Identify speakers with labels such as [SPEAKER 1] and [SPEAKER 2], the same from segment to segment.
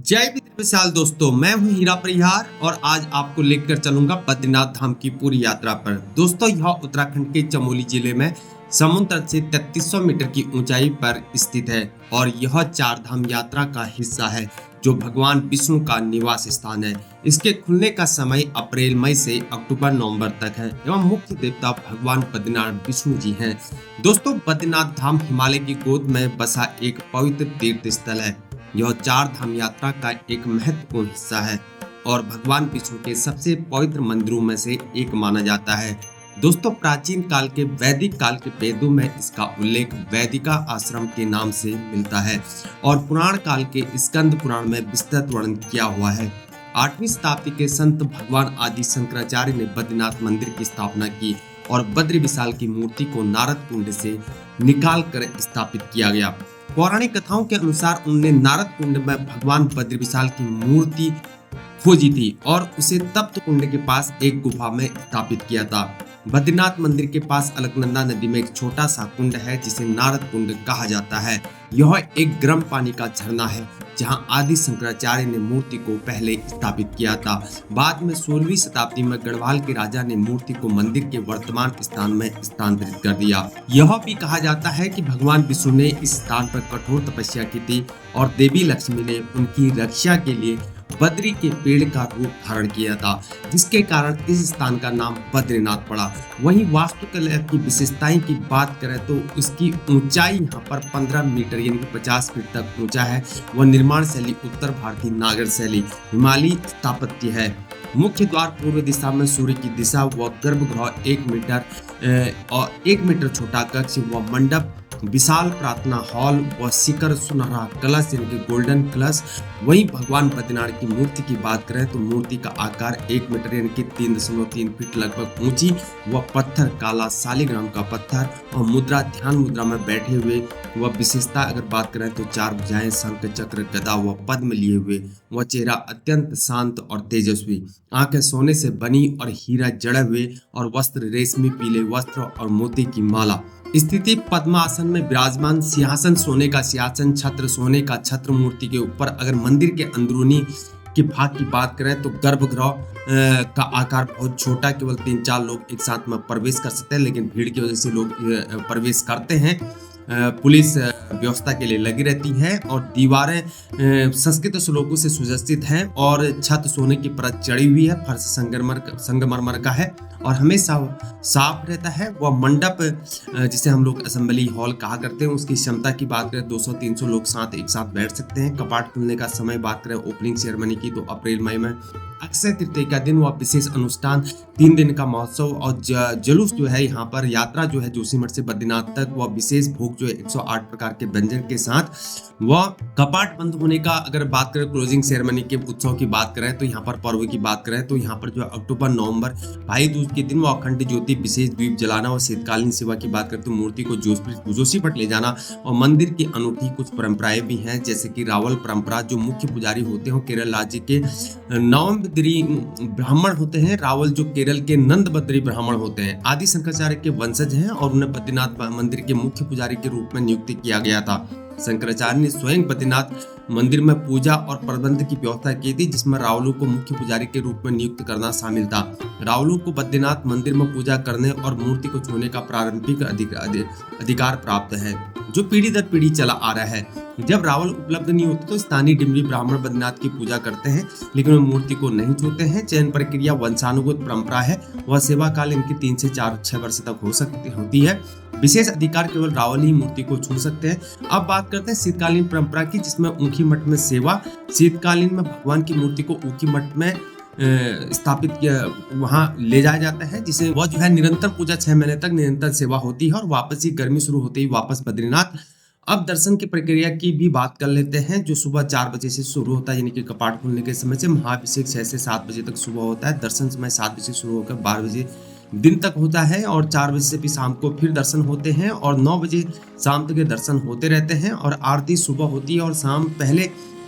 [SPEAKER 1] जय विशाल दोस्तों, मैं हूं हीरा परिहार और आज आपको लेकर चलूंगा बद्रीनाथ धाम की पूरी यात्रा पर। दोस्तों, यह उत्तराखंड के चमोली जिले में समुद्र तट से 3300 मीटर की ऊंचाई पर स्थित है और यह चार धाम यात्रा का हिस्सा है जो भगवान विष्णु का निवास स्थान है। इसके खुलने का समय अप्रैल मई से अक्टूबर नवंबर तक है एवं मुख्य देवता भगवान बद्रीनाथ विष्णु जी हैं। दोस्तों, बद्रीनाथ धाम हिमालय की गोद में बसा एक पवित्र तीर्थ स्थल है। यह चार धाम यात्रा का एक महत्वपूर्ण हिस्सा है और भगवान विष्णु के सबसे पवित्र मंदिरों में से एक माना जाता है। दोस्तों, प्राचीन काल के वैदिक काल के वेदों में इसका उल्लेख वैदिका आश्रम के नाम से मिलता है और पुराण काल के स्कंद पुराण में विस्तृत वर्णन किया हुआ है। 8वीं शताब्दी के संत भगवान आदि शंकराचार्य ने बद्रीनाथ मंदिर की स्थापना की और बद्री विशाल की मूर्ति को नारद कुंड से निकाल कर स्थापित किया गया। पौराणिक कथाओं के अनुसार उनने नारद कुंड में भगवान बद्री विशाल की मूर्ति खोजी थी और उसे तप्त कुंड के पास एक गुफा में स्थापित किया था। बद्रीनाथ मंदिर के पास अलकनंदा नदी में एक छोटा सा कुंड है जिसे नारद कुंड कहा जाता है। यह एक गर्म पानी का झरना है जहां आदि शंकराचार्य ने मूर्ति को पहले स्थापित किया था। बाद में 16वीं शताब्दी में गढ़वाल के राजा ने मूर्ति को मंदिर के वर्तमान स्थान में स्थानांतरित कर दिया। यह भी कहा जाता है कि भगवान विष्णु ने इस स्थान पर कठोर तपस्या की थी और देवी लक्ष्मी ने उनकी रक्षा के लिए बद्री के पेड़ का रूप धारण किया था, जिसके कारण इस स्थान का नाम बद्रीनाथ पड़ा। वहीं वास्तुकला की विशेषताएं की बात करें तो इसकी ऊंचाई यहाँ पर 15 मीटर यानी कि 50 फीट तक ऊंचा है। वह निर्माण शैली उत्तर भारतीय नागर शैली हिमालयी स्थापत्य है। मुख्य द्वार पूर्व दिशा में सूर्य की दिशा व गर्भगृह 1 मीटर छोटा कक्ष व मंडप, विशाल प्रार्थना हॉल व शिखर सुनहरा कलश यानी कि गोल्डन कलश। वहीं भगवान बद्रीनाथ की मूर्ति की बात करें तो मूर्ति का आकार 1 मीटर यानी कि 3.3 फीट लगभग ऊंची व पत्थर काला शालिग्राम का पत्थर और मुद्रा ध्यान मुद्रा में बैठे हुए। वह विशेषता अगर बात करें तो 4 भुजाएं, शंख चक्र गदा व पद्म लिए हुए। वह चेहरा अत्यंत शांत और तेजस्वी, आंखें सोने से बनी और हीरा जड़े हुए और वस्त्र रेशमी पीले वस्त्र और मोती की माला। स्थिति पद्मासन में विराजमान, सिंहासन सोने का सिंहासन, छत्र सोने का छत्र मूर्ति के ऊपर। अगर मंदिर के अंदरूनी के भाग की बात करें तो गर्भगृह का आकार बहुत छोटा, केवल 3-4 लोग एक साथ में प्रवेश कर सकते हैं, लेकिन भीड़ की वजह से लोग प्रवेश करते हैं। पुलिस व्यवस्था के लिए लगी रहती है और दीवारें संस्कृत श्लोकों से सुसज्जित हैं और छत सोने की परत चढ़ी हुई है। फर्श संगमरमर का है और हमेशा साफ रहता है। वह मंडप जिसे हम लोग असेंबली हॉल कहा करते हैं, उसकी क्षमता की बात करें 200-300 लोग एक साथ बैठ सकते हैं। कपाट खुलने का समय बात करें ओपनिंग सेरेमनी की तो अप्रैल मई में। अक्षय तृतीया का दिन वह विशेष अनुष्ठान 3 दिन का महोत्सव और जुलूस जो है यहाँ पर यात्रा जो है जोशीमठ से बद्रीनाथ तक, वह विशेष भोग जो है 108 प्रकार के व्यंजन के साथ। वह कपाट बंद होने का अगर बात करें क्लोजिंग सेरेमनी के उत्सव की बात करें तो यहाँ पर पर्व की बात करें तो यहाँ पर जो अक्टूबर नवंबर भाई दूज के दिन वह अखंड ज्योति विशेष दीप जलाना और शीतकालीन सेवा की बात करें तो मूर्ति को जोशीमठ ले जाना। और मंदिर की अनूठी कुछ परंपराएं भी हैं, जैसे कि रावल परंपरा। जो मुख्य पुजारी होते हैं केरल राज्य के नवम्बद्री ब्राह्मण होते हैं। रावल जो केरल के नंदबद्री ब्राह्मण होते हैं, आदि शंकराचार्य के वंशज हैं और उन्हें बद्रीनाथ मंदिर के मुख्य पुजारी के रूप में नियुक्त किया गया था। शंकराचार्य ने स्वयं बद्रीनाथ मंदिर में पूजा और प्रबंध की व्यवस्था की थी, जिसमें रावलों को मुख्य पुजारी के रूप में नियुक्त करना शामिल था। रावलों को बद्रीनाथ मंदिर में पूजा करने और मूर्ति को छूने का प्रारंभिक अधिकार प्राप्त है, जो पीढ़ी दर पीढ़ी चला आ रहा है। जब रावल उपलब्ध नहीं होते तो स्थानीय डिम्बी ब्राह्मण बद्रीनाथ की पूजा करते हैं, लेकिन वो मूर्ति को नहीं छूते हैं। चयन प्रक्रिया वंशानुगत परंपरा है। वह सेवा काल इनकी 3 से 6 वर्ष तक होती है। विशेष अधिकार केवल रावल ही मूर्ति को छू सकते हैं। अब बात करते हैं शीतकालीन परंपरा की, जिसमें ऊखी मठ में सेवा। शीतकालीन में भगवान की मूर्ति को ऊखी मठ में स्थापित किया, वहां ले जाया जाता है, जिसे वह जो है निरंतर पूजा 6 महीने तक निरंतर सेवा होती है और वापस ही गर्मी शुरू होते ही वापस बद्रीनाथ। अब दर्शन की प्रक्रिया की भी बात कर लेते हैं, जो सुबह 4 बजे से शुरू होता है, यानी कि कपाट खुलने के समय से। महाभिषेक 6 से 7 बजे तक सुबह होता है। दर्शन समय 7 बजे शुरू होकर 12 बजे दिन तक होता है और 4 बजे से भी शाम को फिर दर्शन होते हैं और 9 बजे शाम तक दर्शन होते रहते हैं। और आरती सुबह होती है और शाम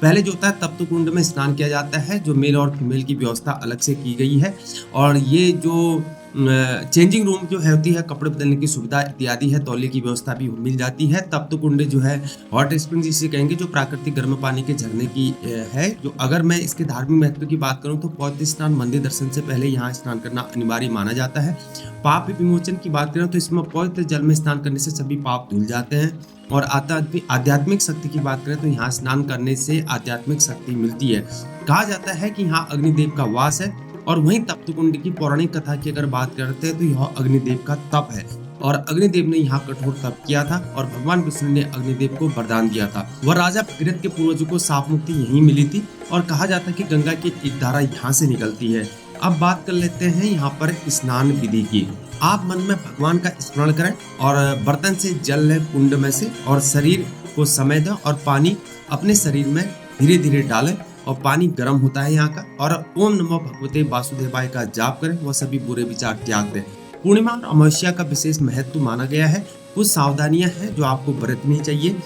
[SPEAKER 1] पहले जो होता है तप्त कुंड में स्नान किया जाता है, जो मेल और फीमेल की व्यवस्था अलग से की गई है। और ये जो चेंजिंग रूम जो है होती है, कपड़े बदलने की सुविधा इत्यादि है, तौलिए की व्यवस्था भी मिल जाती है। तप्त कुंड जो है हॉट स्प्रिंग जिसे कहेंगे, जो प्राकृतिक गर्म पानी के झरने की है। जो अगर मैं इसके धार्मिक महत्व की बात करूं तो पवित्र स्नान मंदिर दर्शन से पहले यहाँ स्नान करना अनिवार्य माना जाता है। पाप विमोचन की बात करें तो इसमें पवित्र जल में स्नान करने से सभी पाप धुल जाते हैं। और आध्यात्मिक शक्ति की बात करें तो यहाँ स्नान करने से आध्यात्मिक शक्ति मिलती है। कहा जाता है कि यहाँ अग्निदेव का वास है। और वहीं तप्त कुंड की पौराणिक कथा की अगर बात करते हैं तो यह अग्निदेव का तप है और अग्निदेव ने यहाँ कठोर तप किया था और भगवान विष्णु ने अग्निदेव को वरदान दिया था। वह राजा भगीरथ के पूर्वजों को शाप मुक्ति यहीं मिली थी और कहा जाता है कि गंगा की एक धारा यहाँ से निकलती है। अब बात कर लेते हैं यहाँ पर स्नान विधि की। आप मन में भगवान का स्मरण करें और बर्तन से जल लें कुंड में से और शरीर को समय दें और पानी अपने शरीर में धीरे धीरे डालें और पानी गर्म होता है यहाँ का। और ओम नमो भगवते वासुदेवाय का जाप करें, वह सभी बुरे विचार त्याग दें। पूर्णिमा और अमावस्या का विशेष महत्व माना गया है। कुछ सावधानियां हैं जो आपको बरतनी चाहिए,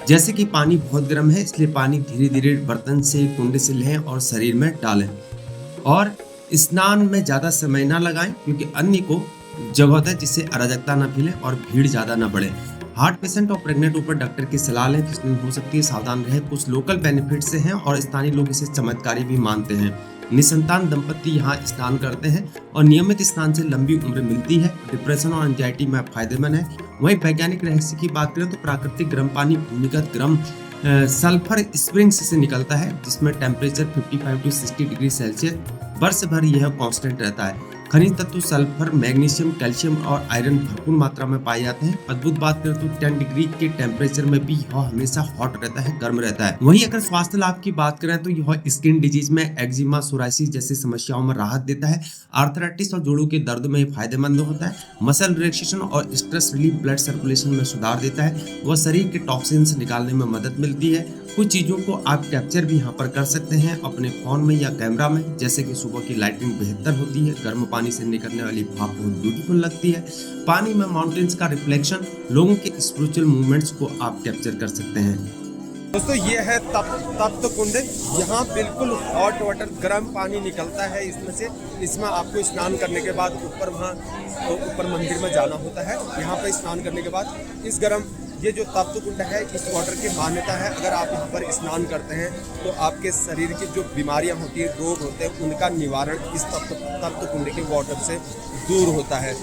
[SPEAKER 1] जैसे कि पानी बहुत गर्म है इसलिए पानी धीरे धीरे बर्तन से कुंड से लें और शरीर में डालें। और स्नान में ज्यादा समय ना लगाएं क्योंकि अन्य को जगह होता है जिससे अराजकता न फैले और भीड़ ज्यादा न बढ़े। हार्ट पेशेंट और प्रेग्नेंट ऊपर डॉक्टर की सलाह लें, फिसलन हो सकती है, सावधान रहे। कुछ लोकल बेनिफिट से हैं और स्थानीय लोग इसे चमत्कारी भी मानते हैं। निसंतान दंपति यहाँ स्नान करते हैं और नियमित स्नान से लंबी उम्र मिलती है। डिप्रेशन और एंजाइटी में फायदेमंद है। वहीं वैज्ञानिक रहस्य की बात करें तो प्राकृतिक गर्म पानी भूमिगत गर्म सल्फर स्प्रिंग्स से निकलता है जिसमें टेम्परेचर 55 to 60 डिग्री सेल्सियस वर्ष भर यह कांस्टेंट रहता है। खनिज तत्व सल्फर, मैग्नीशियम, कैल्शियम और आयरन भरपूर मात्रा में पाए जाते हैं। अद्भुत बात करें तो 10 डिग्री के टेम्परेचर में भी यह हमेशा हॉट रहता है, गर्म रहता है। वहीं अगर स्वास्थ्य लाभ की बात करें तो यह स्किन डिजीज में एक्जिमा, सोराइसिस जैसी समस्याओं में राहत देता है। आर्थराइटिस और जोड़ों के दर्द में फायदेमंद होता है। मसल रिलैक्सेशन और स्ट्रेस रिलीफ, ब्लड सर्कुलेशन में सुधार देता है। वह शरीर के टॉक्सिन्स निकालने में मदद मिलती है। कुछ चीजों को आप कैप्चर भी यहाँ पर कर सकते हैं अपने फोन में या कैमरा में, जैसे कि सुबह की लाइटिंग बेहतर होती है, गर्म पानी से निकलने वाली भाप बहुत ब्यूटीफुल लगती है, पानी में माउंटेन्स का रिफ्लेक्शन, लोगों के स्पिरिचुअल मूवमेंट्स को आप कैप्चर कर सकते हैं।
[SPEAKER 2] दोस्तों ये है तप्त कुंड। यहाँ बिल्कुल हॉट वाटर, गर्म पानी निकलता है इसमें से। इसमें आपको स्नान करने के बाद ऊपर मंदिर में जाना होता है। यहाँ पर स्नान करने के बाद इस गर्म ये जो तप्त कुंड है, इस वाटर की मान्यता है, अगर आप यहाँ पर स्नान करते हैं तो आपके शरीर की जो बीमारियाँ होती है, रोग होते हैं, उनका निवारण इस तप्त कुंड के वाटर से दूर होता है।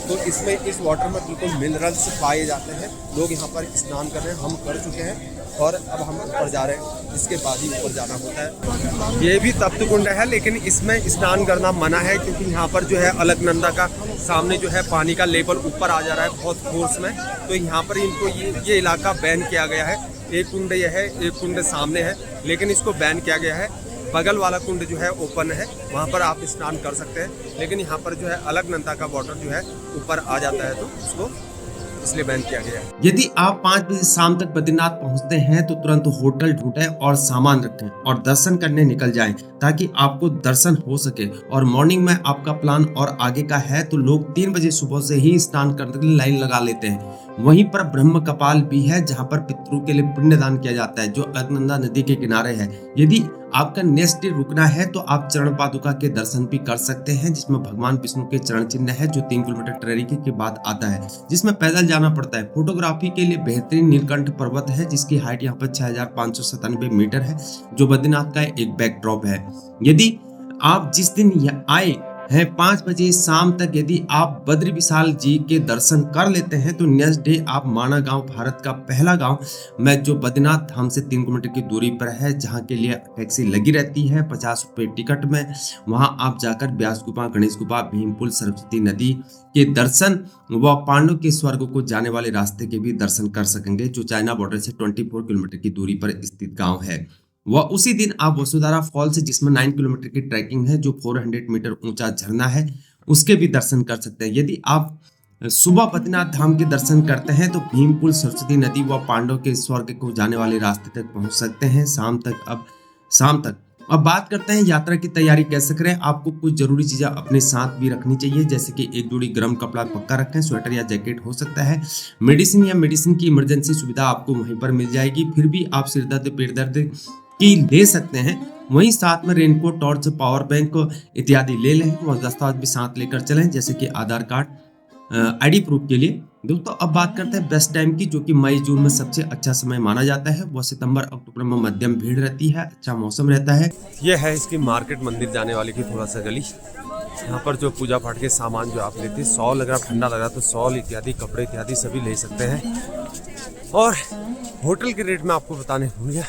[SPEAKER 2] तो इसमें इस वाटर में बिल्कुल मिनरल्स पाए जाते हैं। लोग यहाँ पर स्नान कर रहे हैं, हम कर चुके हैं और अब हम ऊपर जा रहे हैं। इसके बाद ही ऊपर जाना होता है। ये भी तप्त कुंड है लेकिन इसमें स्नान करना मना है क्योंकि यहाँ पर जो है अलकनंदा का सामने जो है पानी का लेवल ऊपर आ जा रहा है बहुत फोर्स में। तो यहाँ पर इनको ये इलाका बैन किया गया है। एक कुंड ये है, एक कुंड सामने है, लेकिन इसको बैन किया गया है। बगल वाला कुंड जो है ओपन है, वहाँ पर आप स्नान कर सकते हैं, लेकिन यहाँ पर जो है अलकनंदा का वाटर जो है ऊपर आ जाता है तो उसको इसलिए बैन किया गया है।
[SPEAKER 1] यदि आप 5 बजे शाम तक बद्रीनाथ पहुंचते हैं तो तुरंत होटल ढूंढें और सामान रखें और दर्शन करने निकल जाएं ताकि आपको दर्शन हो सके। और मॉर्निंग में आपका प्लान और आगे का है तो लोग 3 बजे सुबह से ही स्नान करने के लिए लाइन लगा लेते हैं। वहीं पर ब्रह्म कपाल भी है जहां पर पितरों के लिए पिंडदान किया जाता है जो अलकनंदा नदी के किनारे है। यदि आपका नेक्स्ट डे रुकना है तो आप चरण पादुका के दर्शन भी कर सकते हैं जिसमें भगवान विष्णु के चरण चिन्ह है जो 3 किलोमीटर ट्रेकिंग के बाद आता है, जिसमें पैदल जाना पड़ता है। फोटोग्राफी के लिए बेहतरीन नीलकंठ पर्वत है जिसकी हाइट यहाँ पर 6597 मीटर है जो बद्रीनाथ का एक बैकड्रॉप है। यदि आप जिस दिन यहाँ आए है 5 बजे शाम तक यदि आप बद्री विशाल जी के दर्शन कर लेते हैं तो नेक्स्ट डे आप माना गांव, भारत का पहला गांव में जो बद्रीनाथ धाम से 3 किलोमीटर की दूरी पर है, जहां के लिए टैक्सी लगी रहती है 50 रुपए टिकट में। वहां आप जाकर व्यास गुफा, गणेश गुफा, भीमपुल, सरस्वती नदी के दर्शन व पांडव के स्वर्ग को जाने वाले रास्ते के भी दर्शन कर सकेंगे जो चाइना बॉर्डर से 24 किलोमीटर की दूरी पर स्थित गाँव है। वह उसी दिन आप वसुधारा फॉल्स जिसमें 9 किलोमीटर की ट्रैकिंग है जो 400 मीटर ऊंचा झरना है उसके भी दर्शन कर सकते हैं। यदि आप सुबह बद्रीनाथ धाम के दर्शन करते हैं तो भीमपुल, सरस्वती नदी व पांडव के स्वर्ग को जाने वाले रास्ते तक पहुंच सकते हैं शाम तक। अब बात करते हैं यात्रा की तैयारी कैसे करें। आपको कुछ जरूरी चीजें अपने साथ भी रखनी चाहिए जैसे कि एक जोड़ी गर्म कपड़ा पक्का रखें, स्वेटर या जैकेट हो सकता है। मेडिसिन की इमरजेंसी सुविधा आपको वहीं पर मिल जाएगी। फिर भी आप सिर दर्द, पेट दर्द की ले सकते हैं वहीं साथ में रेनकोट, टॉर्च, पावर बैंक इत्यादि ले लें और दस्तावेज भी साथ लेकर चलें, जैसे कि आधार कार्ड, आईडी प्रूफ के लिए। दोस्तों अब बात करते हैं बेस्ट टाइम की, जो कि मई जून में सबसे अच्छा समय माना जाता है। वह सितंबर अक्टूबर में मध्यम भीड़ रहती है, अच्छा मौसम रहता है।
[SPEAKER 2] ये है इसकी मार्केट, मंदिर जाने वाले की थोड़ा सा गली। यहाँ पर जो पूजा पाठ के सामान जो आप लेते हैं, शॉल अगर ठंडा लग रहा तो शॉल इत्यादि, कपड़े इत्यादि सभी ले सकते हैं। और होटल के रेट में आपको बताने भूल गया,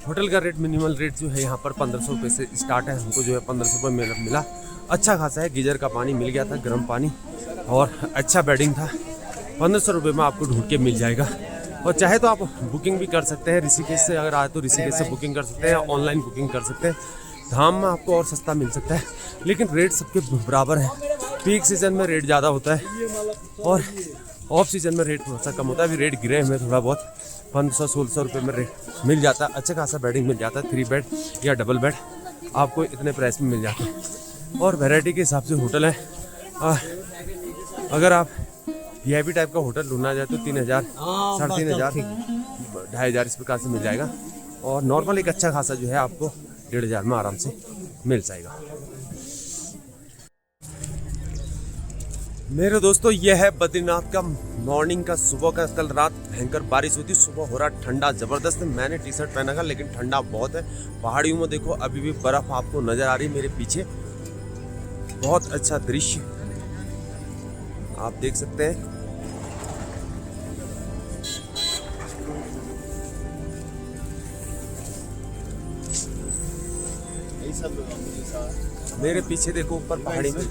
[SPEAKER 2] होटल का रेट, मिनिमल रेट जो है यहाँ पर 1500 रुपये से स्टार्ट है। हमको जो है 1500 रुपये मिला, अच्छा खासा है। गीजर का पानी मिल गया था, गर्म पानी, और अच्छा बेडिंग था। 1500 रुपये में आपको ढूंढ के मिल जाएगा। और चाहे तो आप बुकिंग भी कर सकते हैं, ऋषिकेश से अगर आए तो ऋषिकेश से बुकिंग कर सकते हैं, ऑनलाइन बुकिंग कर सकते हैं। धाम में आपको और सस्ता मिल सकता है, लेकिन रेट सबके बराबर है। पीक सीजन में रेट ज़्यादा होता है और ऑफ सीजन में रेट थोड़ा सा कम होता है। अभी रेट गिरे हुए थोड़ा बहुत, 1500-1600 रुपये में रेट मिल जाता है। अच्छा खासा बेडिंग मिल जाता है, 3 बेड या डबल बेड आपको इतने प्राइस में मिल जाते हैं। और वैरायटी के हिसाब से होटल है। अगर आप वीआईपी टाइप का होटल ढूंढना जाए तो 3000, 3500, 2500 इस प्रकार से मिल जाएगा। और नॉर्मल एक अच्छा खासा जो है आपको 1500 में आराम से मिल जाएगा। मेरे दोस्तों ये है बद्रीनाथ का मॉर्निंग का, सुबह का। कल रात भयंकर बारिश हुई थी, सुबह हो रहा ठंडा ज़बरदस्त। मैंने टी शर्ट पहना था, लेकिन ठंडा बहुत है। पहाड़ियों में देखो अभी भी बर्फ़ आपको नज़र आ रही है मेरे पीछे। बहुत अच्छा दृश्य आप देख सकते हैं। मेरे पीछे देखो ऊपर पहाड़ी में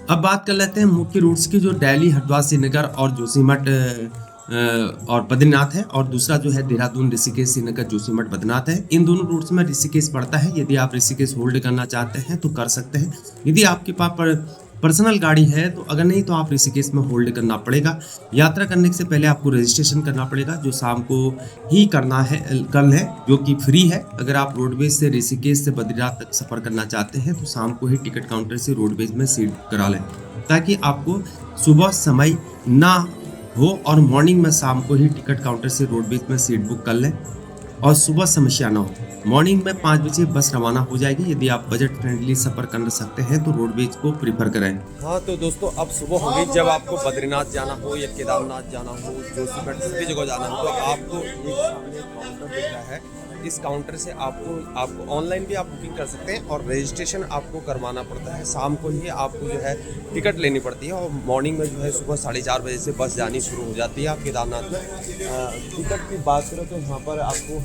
[SPEAKER 1] अब बात कर लेते हैं मुख्य रूट्स की, जो दिल्ली, हरिद्वार, श्रीनगर और जोशीमठ और बद्रीनाथ है। और दूसरा जो है देहरादून, ऋषिकेश, श्रीनगर, जोशीमठ, बद्रीनाथ है। इन दोनों रूट्स में ऋषिकेश पड़ता है। यदि आप ऋषिकेश होल्ड करना चाहते हैं तो कर सकते हैं। यदि आपके पास पर्सनल गाड़ी है तो, अगर नहीं तो आप ऋषिकेश में होल्ड करना पड़ेगा। यात्रा करने से पहले आपको रजिस्ट्रेशन करना पड़ेगा, जो शाम को ही करना है, कल है, जो कि फ्री है। अगर आप रोडवेज से ऋषिकेश से बद्रीनाथ तक सफ़र करना चाहते हैं तो शाम को ही टिकट काउंटर से रोडवेज में सीट करा लें, ताकि आपको सुबह समय ना हो और मॉर्निंग में शाम को ही टिकट काउंटर से रोडवेज में सीट बुक कर लें और सुबह समस्या ना हो। मॉर्निंग में 5 बजे बस रवाना हो जाएगी। यदि आप बजट फ्रेंडली सफ़र कर सकते हैं तो रोडवेज को प्रीफर करें।
[SPEAKER 2] हाँ तो दोस्तों अब सुबह हो गई। जब आपको बद्रीनाथ जाना हो या केदारनाथ जाना हो, जोशीमठ, सभी जगह जाना हो, तो आपको एक सामने काउंटर दिख रहा है। इस काउंटर से आपको ऑनलाइन भी आप बुकिंग कर सकते हैं, और रजिस्ट्रेशन आपको करवाना पड़ता है। शाम को ही आपको जो है टिकट लेनी पड़ती है, और मॉर्निंग में जो है सुबह 4:30 बजे से बस जानी शुरू हो जाती है आप केदारनाथ में। टिकट की बात करें तो यहाँ पर आपको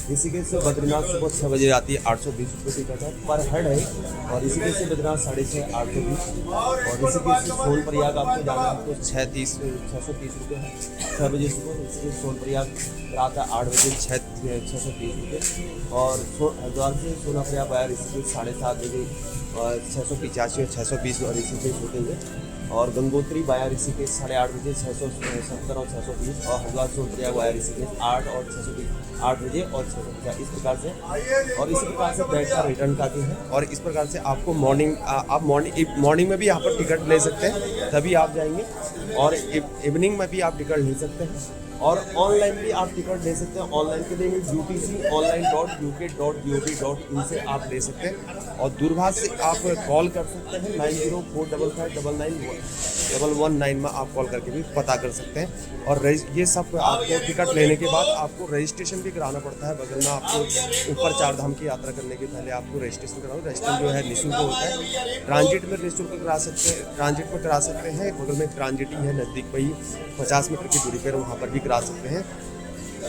[SPEAKER 2] ऋषिकेश से बद्रीनाथ सुबह 6 बजे आती है, 820 रुपये टिकट है पर हेड है। और ऋषिकेश से बद्रीनाथ 6:30, 820। और ऋषिकेश से सोनप्रयाग आपको जाना है तो 630 रुपये है। 6 बजे सुबह ऋषिकेश सोनप्रयाग रात 8 बजे 630 रुपये। और हरिद्वार से सोनप्रयाग आया ऋषिकेश 7:30 बजे 685 और 620 ऋषिकेश होते हुए। और गंगोत्री वाया ऋषिकेश 8:30 बजे 670 और 620। और हरिद्वार सोनप्रयाग वाया ऋषिकेश 8 और 620, 8 बजे और 650, इस प्रकार से। और इसी प्रकार से बैक का रिटर्न का भी है। और इस प्रकार से आपको मॉर्निंग में भी यहाँ पर टिकट ले सकते हैं, तभी आप जाएंगे। और इवनिंग में भी आप टिकट ले सकते हैं, और ऑनलाइन भी आप टिकट ले सकते हैं। ऑनलाइन के लिए utconline.uk.gov.in से आप ले सकते हैं। और दूरभाष से आप कॉल कर सकते हैं 9045599119 में आप कॉल करके भी पता कर सकते हैं। और ये सब आपको टिकट लेने के बाद आपको रजिस्ट्रेशन भी कराना पड़ता है। बगल में आपको ऊपर 4 धाम की यात्रा करने के पहले आपको रजिस्ट्रेशन कराना। रजिस्ट्रेशन जो है निःशुल्क होता है। ट्रांजिट में निःशुल्क करा सकते हैं, ट्रांजिट में करा सकते हैं। बगल में ट्रांजिटिंग है नज़दीक में ही, 50 मीटर की दूरी पर, वहाँ पर भी करा सकते हैं।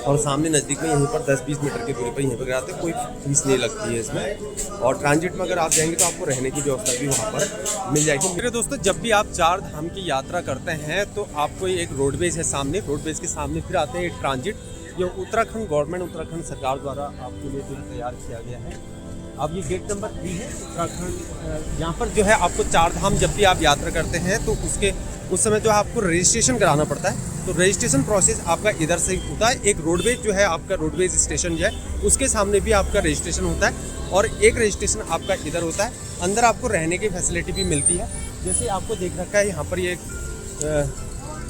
[SPEAKER 2] और सामने नज़दीक में यहीं पर 10-20 मीटर की दूरी पर यहीं पर कराते हैं, कोई फीस नहीं लगती है इसमें। और ट्रांजिट में अगर आप जाएंगे तो आपको रहने की व्यवस्था भी वहाँ पर मिल जाएगी। मेरे दोस्तों जब भी आप 4 धाम की यात्रा करते हैं तो आपको एक रोडवेज है सामने, रोडवेज के सामने फिर आते हैं एक ट्रांजिट, जो उत्तराखंड गवर्नमेंट, उत्तराखंड सरकार द्वारा आपके लिए जो तैयार किया गया है। अब ये गेट नंबर 3 है उत्तराखंड। यहाँ पर जो है आपको 4 धाम जब भी आप यात्रा करते हैं तो उस समय जो है आपको रजिस्ट्रेशन कराना पड़ता है। तो रजिस्ट्रेशन प्रोसेस आपका इधर से होता है। एक रोडवेज जो है आपका रोडवेज स्टेशन जो है उसके सामने भी आपका रजिस्ट्रेशन होता है और एक रजिस्ट्रेशन आपका इधर होता है। अंदर आपको रहने की फैसिलिटी भी मिलती है। जैसे आपको देख रखा है यहाँ पर ये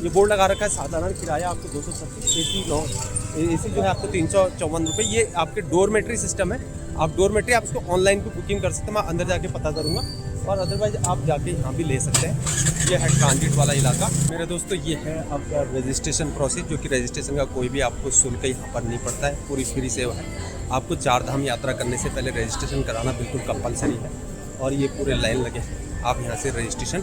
[SPEAKER 2] बोर्ड लगा रखा है, साधारण किराया आपको 236, AC जो है आपको 354 रुपये। ये आपके डोरमेट्री सिस्टम है। आप डोरमेट्री आप इसको ऑनलाइन भी बुकिंग कर सकते हैं, मैं अंदर जाके पता करूँगा, और अदरवाइज आप जाके यहाँ भी ले सकते हैं। ये है ट्रांजिट वाला इलाका। मेरे दोस्तों ये है आपका रजिस्ट्रेशन प्रोसेस, जो कि रजिस्ट्रेशन का कोई भी आपको शुल्क यहाँ पर नहीं पड़ता है, पूरी फ्री सेवा है। आपको 4 धाम यात्रा करने से पहले रजिस्ट्रेशन कराना बिल्कुल कंपलसरी है और ये पूरे लाइन लगे हैं, आप यहाँ से रजिस्ट्रेशन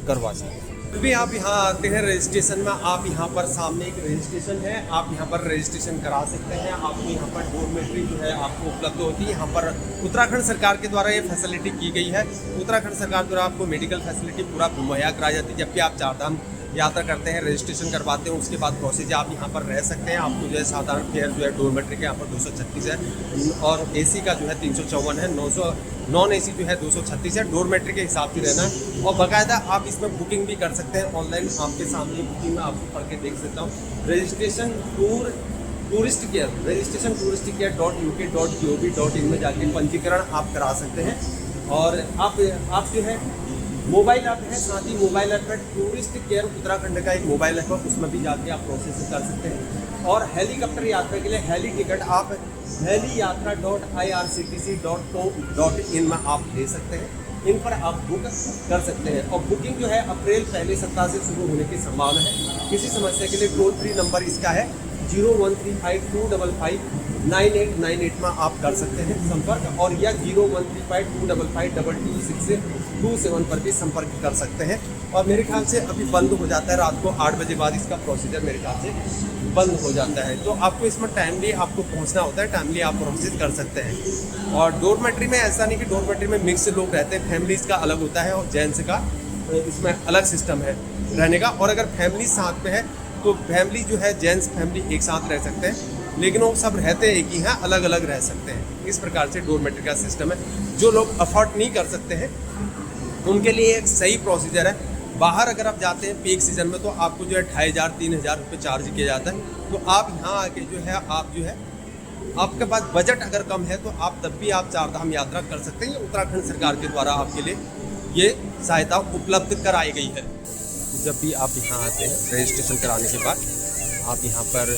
[SPEAKER 2] करवा सकते हैं। भी आप यहाँ आते हैं रजिस्ट्रेशन में, आप यहाँ पर सामने एक रजिस्ट्रेशन है, आप यहाँ पर रजिस्ट्रेशन करा सकते हैं। आपको यहाँ पर डोरमेट्री जो है आपको उपलब्ध होती है। यहाँ पर उत्तराखंड सरकार के द्वारा ये फैसिलिटी की गई है। उत्तराखंड सरकार द्वारा आपको मेडिकल फैसिलिटी पूरा मुहैया कराई जाती है। जब भी आप 4 धाम यात्रा करते हैं, रजिस्ट्रेशन करवाते हैं, उसके बाद प्रोसेस आप यहाँ पर रह सकते हैं। आपको जो है साधारण फेयर जो है डोरमेट्री के यहाँ पर 236 है और AC का जो है 354 है, नॉन AC जो है 236 है। डोरमेट्री के हिसाब से रहना है और बाकायदा आप इसमें बुकिंग भी कर सकते हैं ऑनलाइन। आपके सामने बुकिंग में आपको पढ़ के देख सकता हूँ। रजिस्ट्रेशन टूरिस्ट केयर .uk.gov.in में जाके पंजीकरण आप करा सकते हैं। और आप जो है मोबाइल ऐप है, साथ ही मोबाइल ऐप में टूरिस्ट केयर उत्तराखंड का एक मोबाइल ऐप है, उसमें भी जाके आप प्रोसेस कर सकते हैं। और हेलीकॉप्टर यात्रा के लिए हेली टिकट आप heliyatra.irctc.co.in में आप ले सकते हैं। इन पर आप बुक कर सकते हैं और बुकिंग जो है अप्रैल पहले सप्ताह से शुरू होने की संभावना है। किसी समस्या के लिए टोल फ्री नंबर इसका है 0135255988 में आप कर सकते हैं संपर्क, और या 013525522627 पर भी संपर्क कर सकते हैं। और मेरे ख्याल से अभी बंद हो जाता है, रात को 8 बजे बाद इसका प्रोसीजर मेरे ख्याल से बंद हो जाता है। तो आपको इसमें टाइमली आपको पहुंचना होता है, टाइमली आप प्रोसेस कर सकते हैं। और डोरमेट्री में ऐसा नहीं कि डोरमेट्री में मिक्स लोग रहते हैं, फैमिलीज़ का अलग होता है और जेंट्स का इसमें अलग सिस्टम है रहने का। और अगर फैमिली साथ में है तो फैमिली जो है जेंट्स फैमिली एक साथ रह सकते हैं, लेकिन वो सब रहते एक ही हैं, अलग अलग रह सकते हैं। इस प्रकार से डोरमेट्री का सिस्टम है। जो लोग अफोर्ड नहीं कर सकते हैं उनके लिए एक सही प्रोसीजर है। बाहर अगर आप जाते हैं पीक सीजन में तो आपको जो है 2500-3000 रुपये चार्ज किया जाता है। तो आप यहाँ आके जो है आपके पास बजट अगर कम है तो आप तब भी आप 4 धाम यात्रा कर सकते हैं। उत्तराखंड सरकार के द्वारा आपके लिए ये सहायता उपलब्ध कराई गई है। जब भी आप यहाँ आते हैं रजिस्ट्रेशन कराने के बाद आप यहाँ पर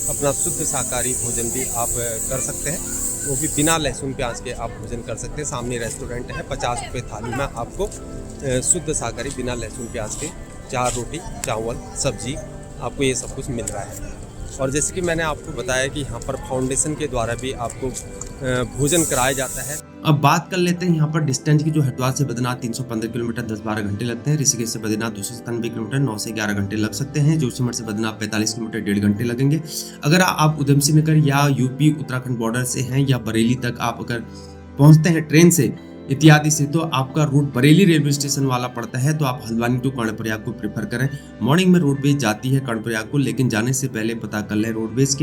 [SPEAKER 2] अपना शुद्ध शाकाहारी भोजन भी आप कर सकते हैं, वो भी बिना लहसुन प्याज के आप भोजन कर सकते हैं। सामने रेस्टोरेंट है, 50 रुपये थाली में आपको शुद्ध शाकाहारी बिना लहसुन प्याज के 4 रोटी चावल सब्जी आपको ये सब कुछ मिल रहा है। और जैसे कि मैंने आपको बताया कि यहाँ पर फाउंडेशन के द्वारा भी आपको भोजन कराया जाता है।
[SPEAKER 1] अब बात कर लेते हैं यहाँ पर डिस्टेंस की। जो हरिद्वार से बद्रीनाथ 315 किलोमीटर 10-12 घंटे लगते हैं। ऋषिकेश से बद्रीनाथ 297 किलोमीटर 9 से 11 घंटे लग सकते हैं। जोशीमठ से बद्रीनाथ 45 किलोमीटर 1.5 घंटे लगेंगे। अगर आप उधम सिंह नगर या यूपी उत्तराखंड बॉर्डर से हैं या बरेली तक आप अगर पहुँचते हैं ट्रेन से इत्यादि से, तो आपका रूट बरेली रेलवे स्टेशन वाला पड़ता है। तो आप हल्द्वानी टू कर्णप्रयाग को प्रेफर करें। मॉर्निंग में रोडवेज जाती है कर्णप्रयाग को, लेकिन जाने से पहले पता कर लें रोडवेज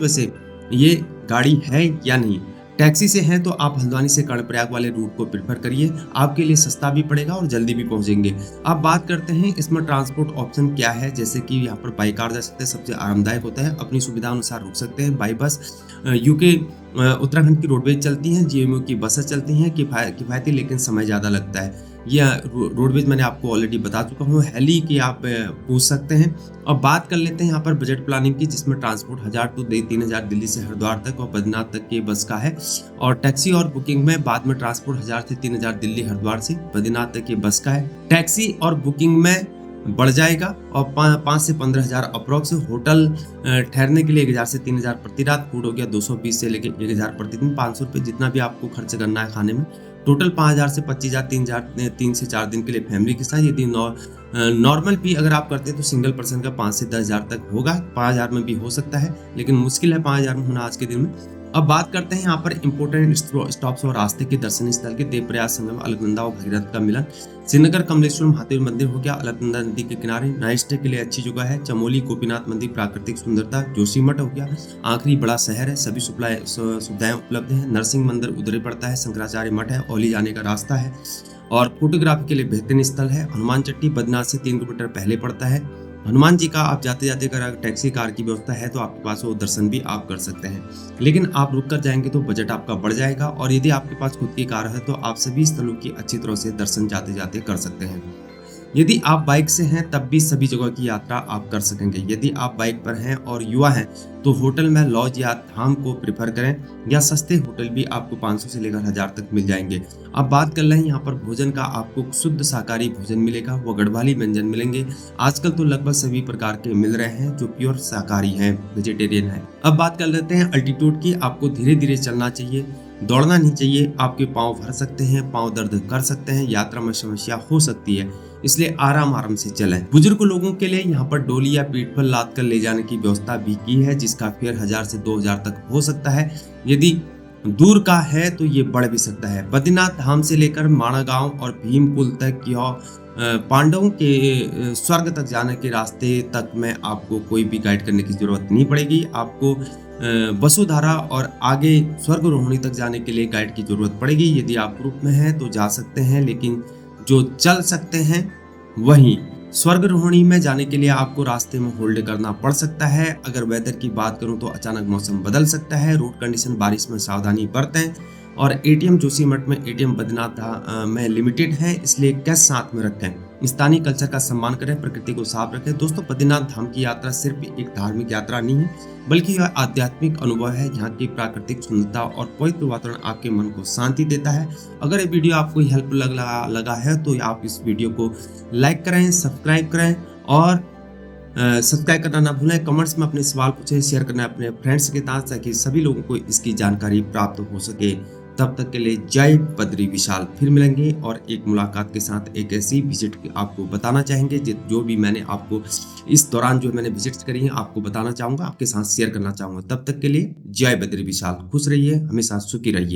[SPEAKER 1] में से ये गाड़ी है या नहीं। टैक्सी से हैं तो आप हल्द्वानी से कर्णप्रयाग वाले रूट को प्रेफर करिए, आपके लिए सस्ता भी पड़ेगा और जल्दी भी पहुंचेंगे। अब बात करते हैं इसमें ट्रांसपोर्ट ऑप्शन क्या है। जैसे कि यहाँ पर बाई कार जा सकते हैं, सबसे आरामदायक होता है, अपनी सुविधा अनुसार रुक सकते हैं। बाई बस यूके उत्तराखंड की रोडवेज चलती हैं, GMO की बसें चलती हैं, किफ़ायती लेकिन समय ज़्यादा लगता है। यह रोडवेज मैंने आपको ऑलरेडी बता चुका हूँ। हेली की आप पूछ सकते हैं। अब बात कर लेते हैं यहाँ पर बजट प्लानिंग की, जिसमें ट्रांसपोर्ट 1000 to 3000 दिल्ली से हरिद्वार तक और बद्रीनाथ तक की बस का है। और टैक्सी और बुकिंग में बाद में ट्रांसपोर्ट 1000 से 3000 दिल्ली हरिद्वार से बद्रीनाथ तक की बस का है। टैक्सी और बुकिंग में बढ़ जाएगा और 5 से 15,000 अप्रोक्स। होटल ठहरने के लिए 1000 से 3000 प्रति रात। फूड हो गया 220 से लेकर 1000 प्रतिदिन, 500 रुपये जितना भी आपको खर्च करना है खाने में। टोटल 5000 से 25,000 3 से 4 दिन के लिए फैमिली के साथ। यदि नॉर्मल भी अगर आप करते हैं तो सिंगल पर्सन का 5 से 10,000 तक होगा। 5000 में भी हो सकता है, लेकिन मुश्किल है 5000 में होना आज के दिन में। अब बात करते हैं यहाँ पर इंपोर्टेंट स्टॉप्स और रास्ते के दर्शनीय स्थल के। देवप्रयाग संगम, अलकनंदा और भगीरथ का मिलन, श्रीनगर कमलेश्वर महादेव मंदिर हो गया, अलकनंदा नदी के किनारे, नाइट स्टे के लिए अच्छी जगह है। चमोली गोपीनाथ मंदिर, प्राकृतिक सुंदरता, जोशीमठ हो गया, आखिरी बड़ा शहर है, सभी सुविधाएं उपलब्ध है। नरसिंह मंदिर उधर ही पड़ता है, शंकराचार्य मठ है, औली जाने का रास्ता है और फोटोग्राफी के लिए बेहतरीन स्थल है। हनुमान चट्टी बद्रीनाथ से 3 किलोमीटर पहले पड़ता है। हनुमान जी का आप जाते जाते अगर टैक्सी कार की व्यवस्था है तो आपके पास वो दर्शन भी आप कर सकते हैं, लेकिन आप रुक कर जाएंगे तो बजट आपका बढ़ जाएगा। और यदि आपके पास खुद की कार है तो आप सभी स्थलों की अच्छी तरह से दर्शन जाते जाते कर सकते हैं। यदि आप बाइक से हैं तब भी सभी जगह की यात्रा आप कर सकेंगे। यदि आप बाइक पर हैं और युवा हैं तो होटल में लॉज या धाम को प्रेफर करें, या सस्ते होटल भी आपको 500 से लेकर 1000 तक मिल जाएंगे। अब बात कर रहे हैं यहाँ पर भोजन का, आपको शुद्ध शाकाहारी भोजन मिलेगा, वो गढ़वाली व्यंजन मिलेंगे। आजकल तो लगभग सभी प्रकार के मिल रहे हैं जो प्योर शाकाहारी हैं, वेजिटेरियन है। अब बात कर लेते हैं अल्टीट्यूड की। आपको धीरे धीरे चलना चाहिए, दौड़ना नहीं चाहिए। आपके पाँव भर सकते हैं, पाँव दर्द कर सकते हैं, यात्रा में समस्या हो सकती है, इसलिए आराम आराम से चलें। बुजुर्ग लोगों के लिए यहाँ पर डोली या पीठ पर लाद कर ले जाने की व्यवस्था भी की है, जिसका फेयर 1000 से 2000 तक हो सकता है। यदि दूर का है तो ये बढ़ भी सकता है। बद्रीनाथ धाम से लेकर माणा गांव और भीमकुल तक पांडवों के स्वर्ग तक जाने के रास्ते तक में आपको कोई भी गाइड करने की जरूरत नहीं पड़ेगी। आपको वसुधारा और आगे स्वर्ग रोहिणी तक जाने के लिए गाइड की जरूरत पड़ेगी। यदि आप ग्रुप में हैं तो जा सकते हैं, लेकिन जो चल सकते हैं वहीं स्वर्ग रोहिणी में जाने के लिए आपको रास्ते में होल्ड करना पड़ सकता है। अगर वेदर की बात करूं तो अचानक मौसम बदल सकता है। रोड कंडीशन, बारिश में सावधानी बरतें। और एटीएम जोशीमठ में, एटीएम बद्रीनाथ में लिमिटेड है, इसलिए कैश साथ में रखें। स्थानीय कल्चर का सम्मान करें, प्रकृति को साफ रखें। दोस्तों, बद्रीनाथ धाम की यात्रा सिर्फ एक धार्मिक यात्रा नहीं है, बल्कि यह आध्यात्मिक अनुभव है। यहाँ की प्राकृतिक सुंदरता और पवित्र वातावरण आपके मन को शांति देता है। अगर ये वीडियो आपको हेल्प लगा है तो आप इस वीडियो को लाइक करें, सब्सक्राइब करें और सब्सक्राइब करना ना भूलें। कमेंट्स में अपने सवाल पूछें, शेयर करना अपने फ्रेंड्स के साथ, ताकि सभी लोगों को इसकी जानकारी प्राप्त हो सके। तब तक के लिए जय बद्री विशाल। फिर मिलेंगे और एक मुलाकात के साथ एक ऐसी विजिट आपको बताना चाहेंगे जो भी मैंने आपको इस दौरान जो मैंने विजिट्स करी हैं आपको बताना चाहूँगा, आपके साथ शेयर करना चाहूँगा। तब तक के लिए जय बद्री विशाल। खुश रहिए, हमेशा सुखी रहिए।